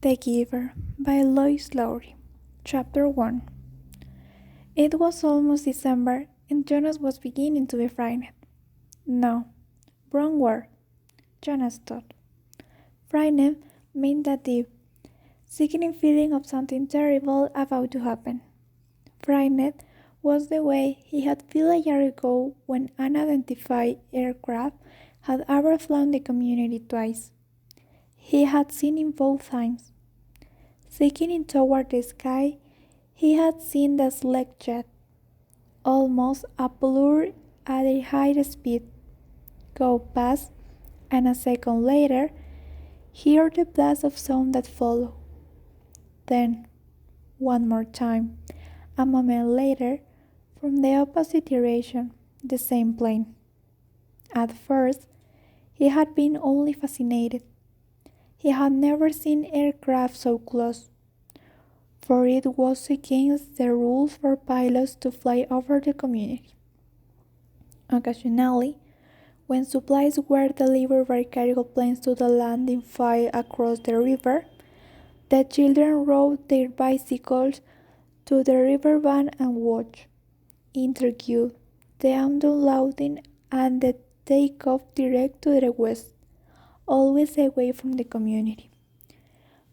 The Giver by Lois Lowry. Chapter 1. It was almost December, and Jonas was beginning to be frightened. No, wrong word, Jonas thought. Frightened meant that deep, sickening feeling of something terrible about to happen. Frightened was the way he had felt a year ago when unidentified aircraft had overflown the community twice. He had seen it both times. Seeking toward the sky, he had seen the sleek jet, almost a blur at a high speed, go past, and a second later, hear the blast of sound that followed. Then, one more time, a moment later, from the opposite direction, the same plane. At first, he had been only fascinated. He had never seen aircraft so close, for it was against the rules for pilots to fly over the community. Occasionally, when supplies were delivered by cargo planes to the landing field across the river, the children rode their bicycles to the riverbank and watched, interviewed, the unloading and the takeoff direct to the west, always away from the community.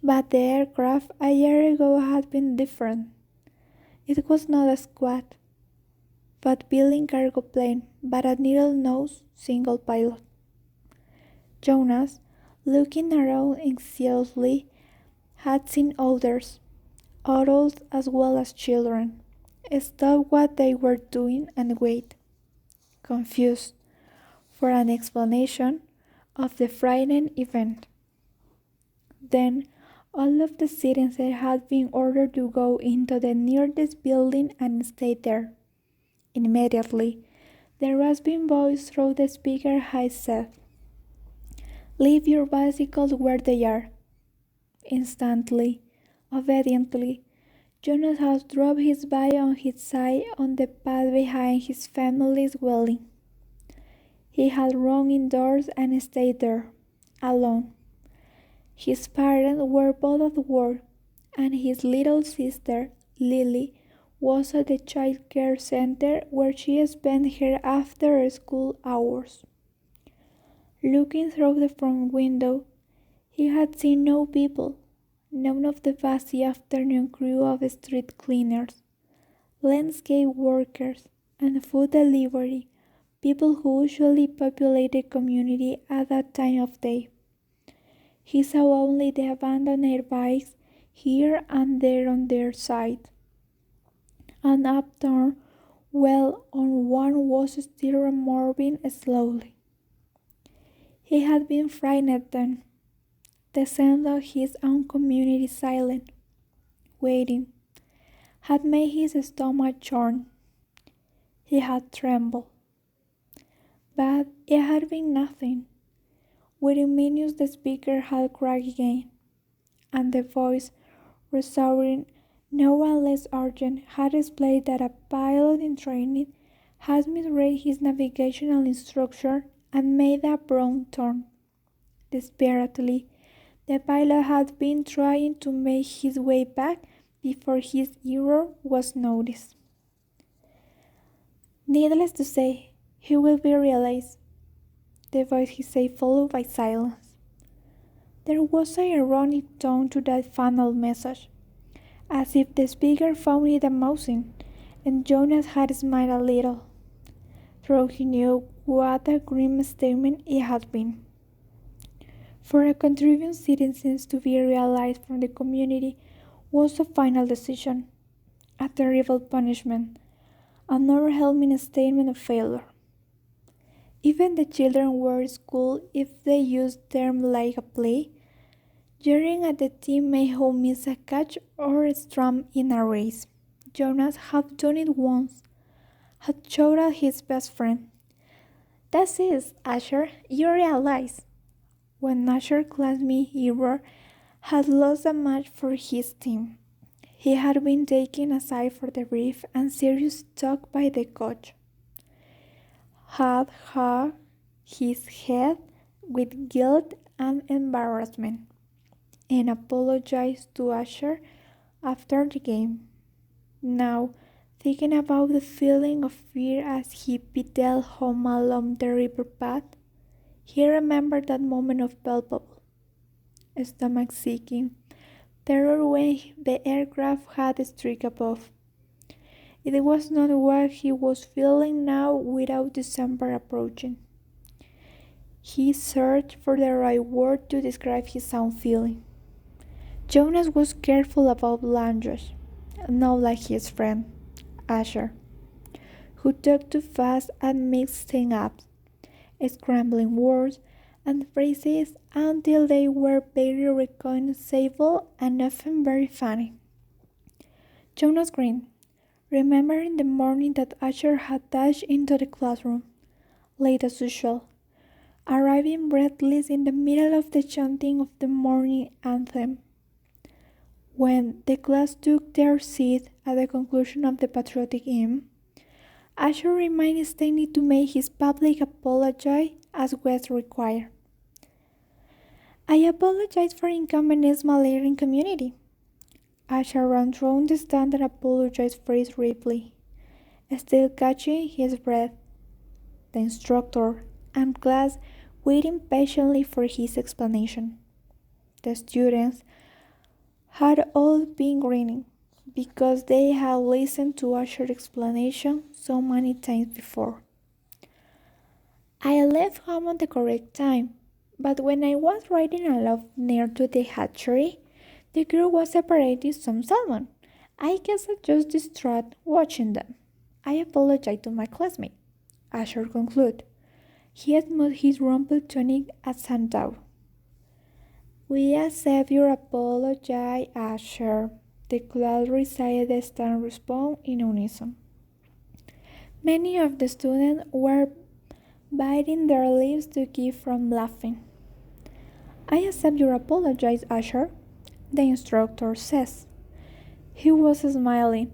But the aircraft a year ago had been different. It was not a squad, but building cargo plane, but a needle-nosed single pilot. Jonas, looking around anxiously, had seen others, adults as well as children, stop what they were doing and wait, confused, for an explanation of the frightening event. Then all of the citizens had been ordered to go into the nearest building and stay there. Immediately, the rasping voice through the speaker had said, "Leave your bicycles where they are." Instantly, obediently, Jonas had dropped his bike on his side on the path behind his family's dwelling. He had run indoors and stayed there, alone. His parents were both at work, and his little sister, Lily, was at the child care center where she spent her after-school hours. Looking through the front window, he had seen no people, none of the busy afternoon crew of street cleaners, landscape workers, and food delivery, people who usually populate the community at that time of day. He saw only the abandoned bikes here and there on their side. An upturned well on one was still moving slowly. He had been frightened then. The sense of his own community silent, waiting, had made his stomach churn. He had trembled. But it had been nothing. Within minutes the speaker had cracked again, and the voice, resounding no one less urgent, had explained that a pilot in training had misread his navigational instruction and made a wrong turn. Desperately, the pilot had been trying to make his way back before his error was noticed. Needless to say, he will be realized, the voice he said, followed by silence. There was an ironic tone to that final message, as if the speaker found it amusing, and Jonas had smiled a little, though he knew what a grim statement it had been. For a contributing citizen to be realized from the community was a final decision, a terrible punishment, an overwhelming statement of failure. Even the children were schooled if they used terms like a play, jeering at the teammate who missed a catch or a strum in a race. Jonas had done it once, had shouted at his best friend, "That's it, Asher, you realize," when Asher classmate hero had lost a match for his team. He had been taken aside for the brief and serious talk by the coach. Had his head with guilt and embarrassment. and apologized to Asher after the game. Now, thinking about the feeling of fear as he pedaled home along the river path, he remembered that moment of palpable, stomach-sinking terror when the aircraft had struck above. It was not what he was feeling now without December approaching. He searched for the right word to describe his own feeling. Jonas was careful about language, not like his friend, Asher, who talked too fast and mixed things up, scrambling words and phrases until they were barely recognizable and often very funny. Jonas grinned, remembering the morning that Asher had dashed into the classroom, late as usual, arriving breathless in the middle of the chanting of the morning anthem. When the class took their seat at the conclusion of the patriotic hymn, Asher reminded Stanley to make his public apology as was required. I apologize for inconvenience my learning community. Asher ran through the standard apologize phrase rapidly, still catching his breath. The instructor and class waiting patiently for his explanation. The students had all been grinning because they had listened to Asher's explanation so many times before. I left home on the correct time, but when I was riding along near to the hatchery, the crew was separating some salmon. I guess I just distraught watching them. I apologize to my classmate, Asher concluded. He smoothed his rumpled tunic at Sandow. We accept your apology, Asher. The class recited the stand response in unison. Many of the students were biting their lips to keep from laughing. I accept your apology, Asher, the instructor says. He was smiling,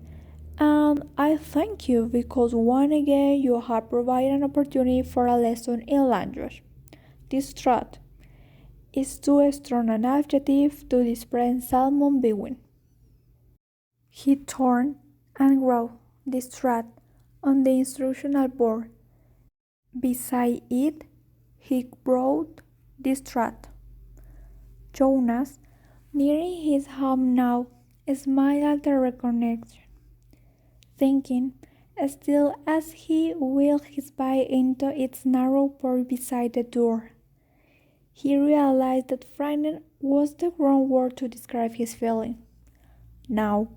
and I thank you because once again you have provided an opportunity for a lesson in language. This Strat is too strong an adjective to describe salmon viewing. He turned and wrote the Strat on the instructional board. Beside it, he wrote the Strat. Jonas, nearing his home now, smiled at the recognition, thinking, still as he wheeled his bike into its narrow port beside the door. He realized that frightened was the wrong word to describe his feeling. Now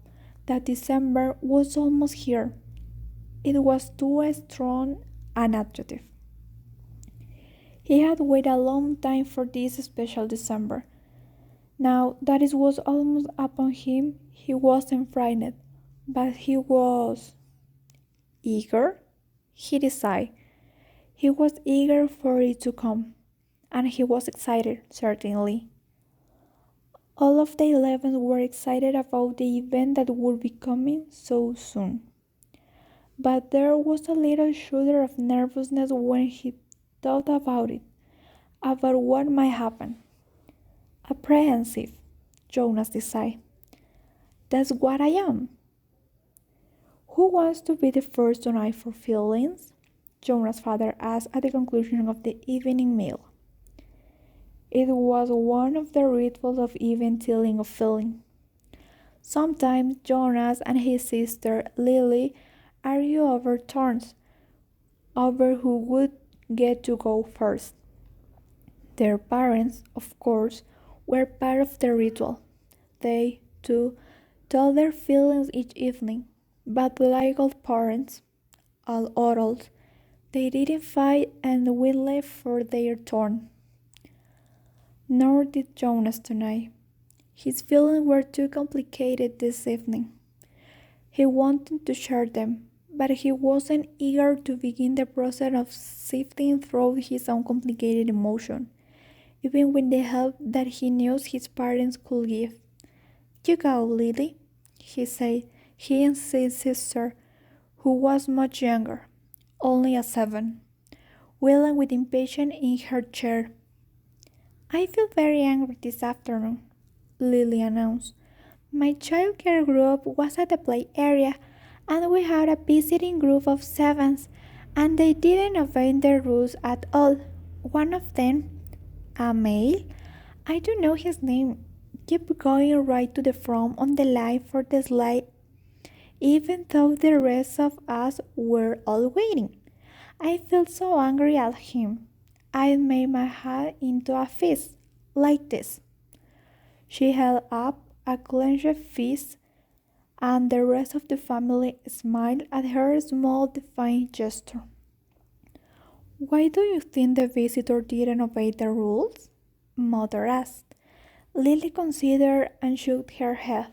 that December was almost here, it was too strong an adjective. He had waited a long time for this special December. Now that it was almost upon him, he wasn't frightened, but he was eager, he decided. He was eager for it to come, and he was excited, certainly. All of the 11 were excited about the event that would be coming so soon. But there was a little shudder of nervousness when he thought about it, about what might happen. Apprehensive, Jonas decided. That's what I am. Who wants to be the first tonight for feelings? Jonas' father asked at the conclusion of the evening meal. It was one of the rituals of even telling of feeling. Sometimes Jonas and his sister Lily argued over turns, over who would get to go first. Their parents, of course, were part of the ritual. They, too, told their feelings each evening, but like all parents, all adults, they didn't fight and waited for their turn. Nor did Jonas tonight. His feelings were too complicated this evening. He wanted to share them, but he wasn't eager to begin the process of sifting through his own complicated emotion, even with the help that he knew his parents could give. You go, Lily, he said. He and his sister, who was much younger, only a 7, wheeling with impatience in her chair. I feel very angry this afternoon, Lily announced. My childcare group was at the play area, and we had a visiting group of sevens, and they didn't obey the rules at all. One of them, a male, I don't know his name, kept going right to the front on the line for the slide, even though the rest of us were all waiting. I felt so angry at him. I made my hand into a fist, like this. She held up a clenched fist, and the rest of the family smiled at her small defiant gesture. Why do you think the visitor didn't obey the rules? Mother asked. Lily considered and shook her head.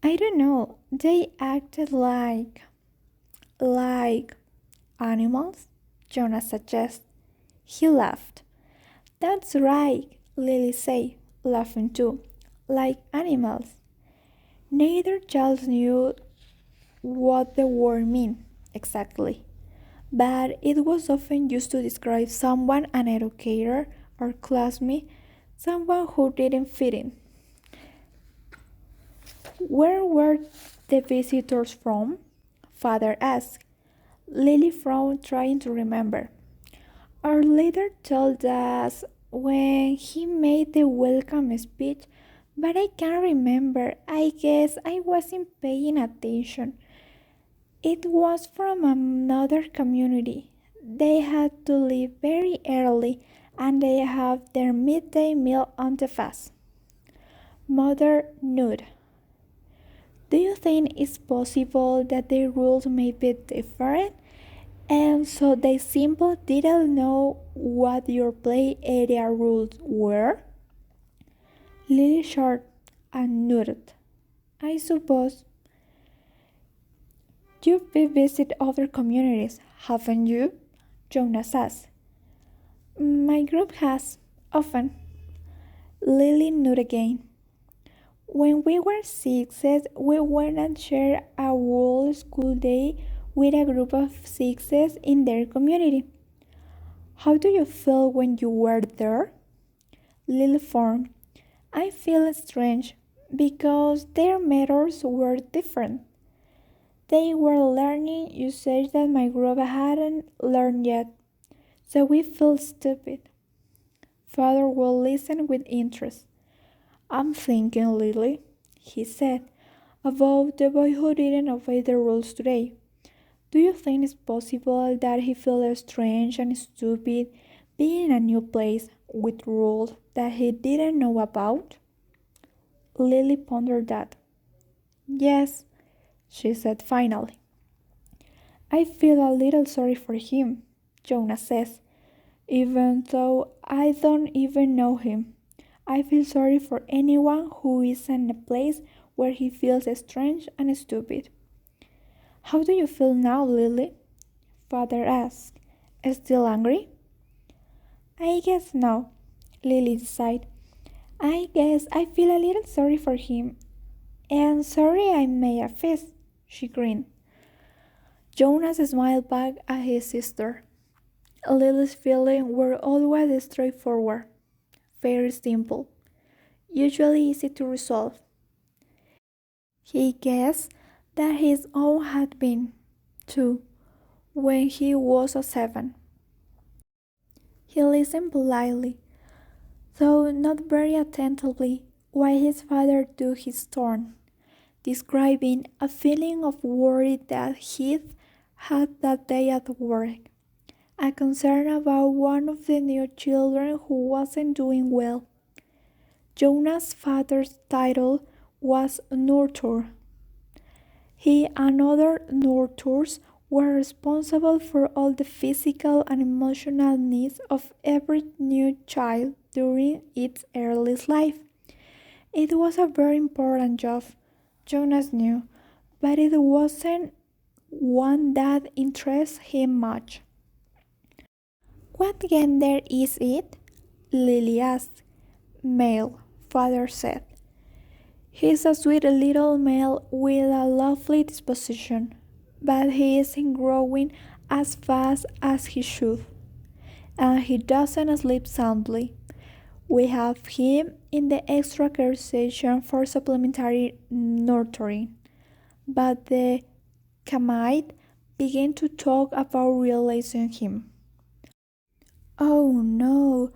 I don't know. They acted like animals, Jonas suggested. He laughed. That's right, Lily said, laughing too. Like animals. Neither child knew what the word meant exactly, but it was often used to describe someone, an educator or classmate, someone who didn't fit in. Where were the visitors from? Father asked. Lily frowned, trying to remember. Our leader told us when he made the welcome speech, but I can't remember. I guess I wasn't paying attention. It was from another community. They had to leave very early, and they have their midday meal on the fast. Mother nodded. Do you think it's possible that the rules may be different? And so they simply didn't know what your play area rules were? Lily shrugged and nodded. I suppose. You've visited other communities, haven't you? Jonas asked. My group has, often. Lily nodded again. When we were sixes, we went and shared a whole school day with a group of sixes in their community. How do you feel when you were there? Lily frowned. I feel strange because their methods were different. They were learning usage that my group hadn't learned yet, so we feel stupid. Father will listen with interest. I'm thinking, Lily, he said, about the boy who didn't obey the rules today. Do you think it's possible that he feels strange and stupid being in a new place with rules that he didn't know about? Lily pondered that. Yes, she said finally. I feel a little sorry for him, Jonas says, even though I don't even know him. I feel sorry for anyone who is in a place where he feels strange and stupid. How do you feel now, Lily? Father asked. Still angry? I guess no, Lily sighed. I guess I feel a little sorry for him. And sorry I made a fist, she grinned. Jonas smiled back at his sister. Lily's feelings were always straightforward, very simple, usually easy to resolve. He guessed that his own had been, too, when he was a seven. He listened politely, though not very attentively, while his father took his turn, describing a feeling of worry that Heath had that day at work, a concern about one of the new children who wasn't doing well. Jonas' father's title was Nurture. He and other nurtures were responsible for all the physical and emotional needs of every new child during its early life. It was a very important job, Jonas knew, but it wasn't one that interested him much. What gender is it? Lily asked. Male, father said. He's a sweet little male with a lovely disposition, but he isn't growing as fast as he should, and he doesn't sleep soundly. We have him in the extra care session for supplementary nurturing, but the Kamite began to talk about releasing him. Oh no,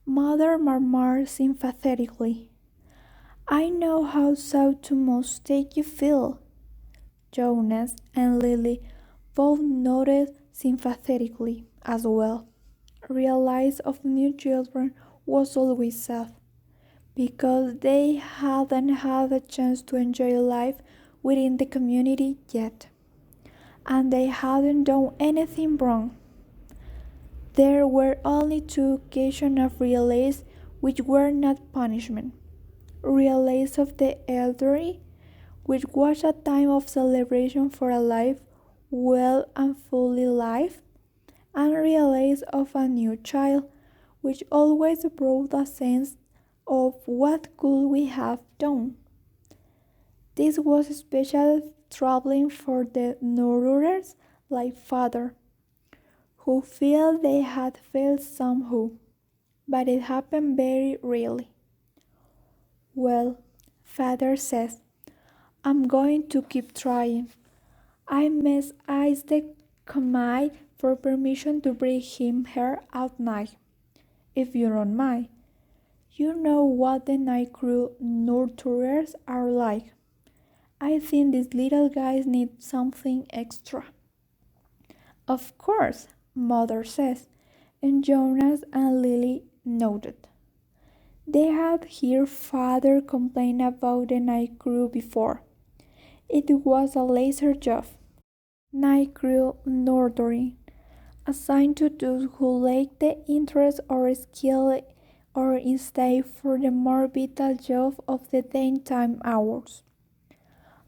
Mother murmured sympathetically. I know how so to most take you feel. Jonas and Lily both nodded sympathetically as well. Realize of new children was always sad, because they hadn't had a chance to enjoy life within the community yet, and they hadn't done anything wrong. There were only two occasions of release which were not punishment. Release of the elderly, which was a time of celebration for a life well and fully lived, and release of a new child, which always brought a sense of what could we have done. This was especially troubling for the nurturers like father, who feel they had failed somehow, but it happened very rarely. Well, father says, I'm going to keep trying. I must ask the Kamite for permission to bring him here at night, if you don't mind. You know what the night crew nurturers are like. I think these little guys need something extra. Of course, Mother says, and Jonas and Lily nodded. They had heard Father complain about the night crew before. It was a laser job. Night crew nurturing, assigned to those who lack the interest or skill or instead for the more vital job of the daytime hours.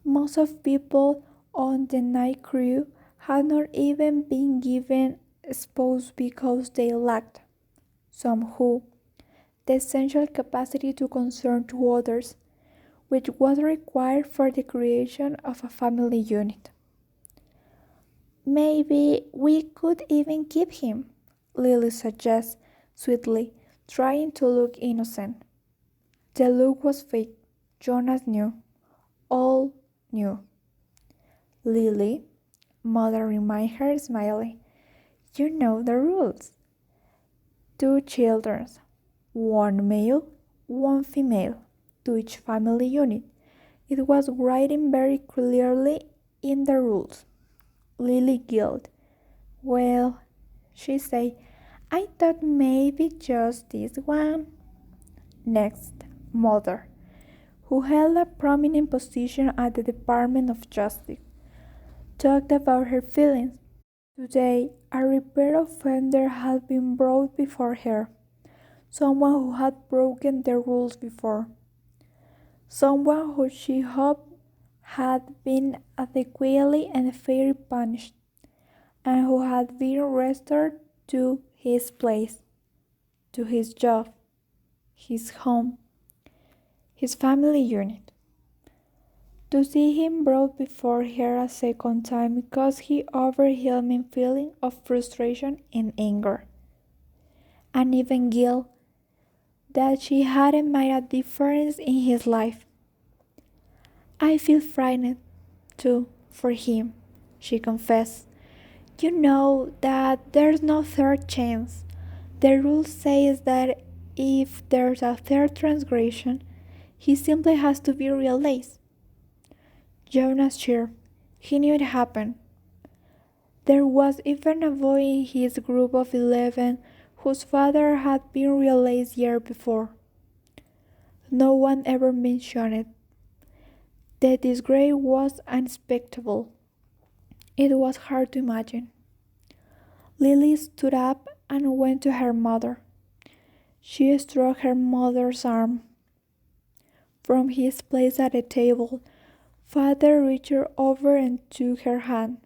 Most of people on the night crew had not even been given spouse because they lacked, somehow, the essential capacity to concern to others, which was required for the creation of a family unit. Maybe we could even keep him, Lily suggests sweetly, trying to look innocent. The look was fake, Jonas knew. All knew. Lily, Mother reminded her smiling, you know the rules. 2 children, 1 male, 1 female, to each family unit. It was written very clearly in the rules. Lily giggled. Well, she said, I thought maybe just this one. Next, Mother, who held a prominent position at the Department of Justice, talked about her feelings. Today, a repeat offender had been brought before her, someone who had broken the rules before, someone who she hoped had been adequately and fairly punished, and who had been restored to his place, to his job, his home, his family unit. To see him brought before her a second time caused her overwhelming feeling of frustration and anger, and even guilt that she hadn't made a difference in his life. I feel frightened, too, for him, she confessed. You know that there's no third chance. The rule says that if there's a third transgression, he simply has to be released. Jonas cheered. He knew it happened. There was even a boy in his group of 11 whose father had been released year before. No one ever mentioned it. The disgrace was unspeakable. It was hard to imagine. Lily stood up and went to her mother. She stroked her mother's arm. From his place at the table, Father reached over and took her hand.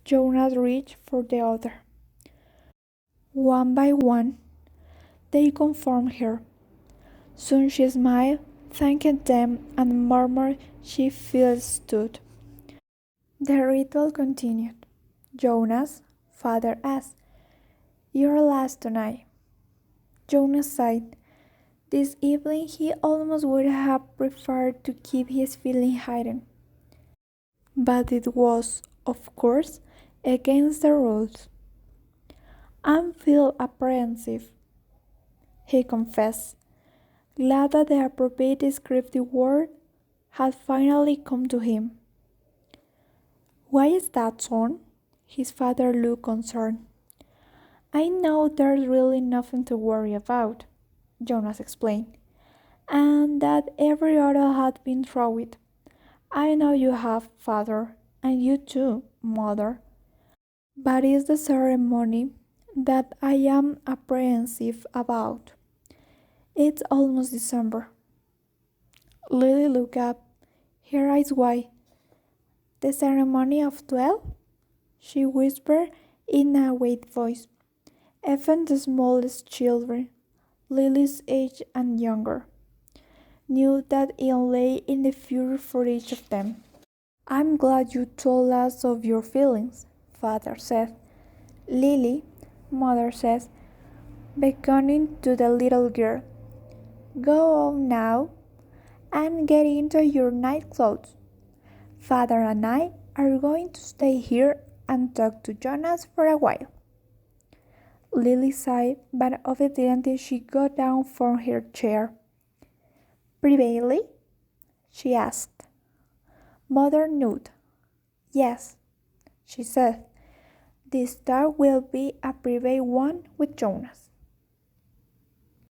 Jonas reached for the other. One by one, they confirmed her. Soon she smiled, thanked them, and murmured she felt stood. The ritual continued. Jonas, Father asked, You're last tonight. Jonas sighed. This evening he almost would have preferred to keep his feeling hidden. But it was, of course, against the rules. "I feel apprehensive," he confessed, glad that the appropriate descriptive word had finally come to him. "Why is that, son?" His father looked concerned. "I know there's really nothing to worry about," Jonas explained, "and that every order had been through it. I know you have, father, and you too, mother. But it's the ceremony that I am apprehensive about. It's almost December." Lily looked up, her eyes wide. "The ceremony of 12?" she whispered in a weak voice. Even the smallest children, Lily's age and younger, knew that it lay in the future for each of them. "I'm glad you told us of your feelings," father said. "Lily," mother said, beckoning to the little girl, "go on now and get into your night clothes. Father and I are going to stay here and talk to Jonas for a while." Lily sighed, but obediently she got down from her chair. "Privately?" she asked. Mother nodded. "Yes," she said. "This talk will be a private one with Jonas."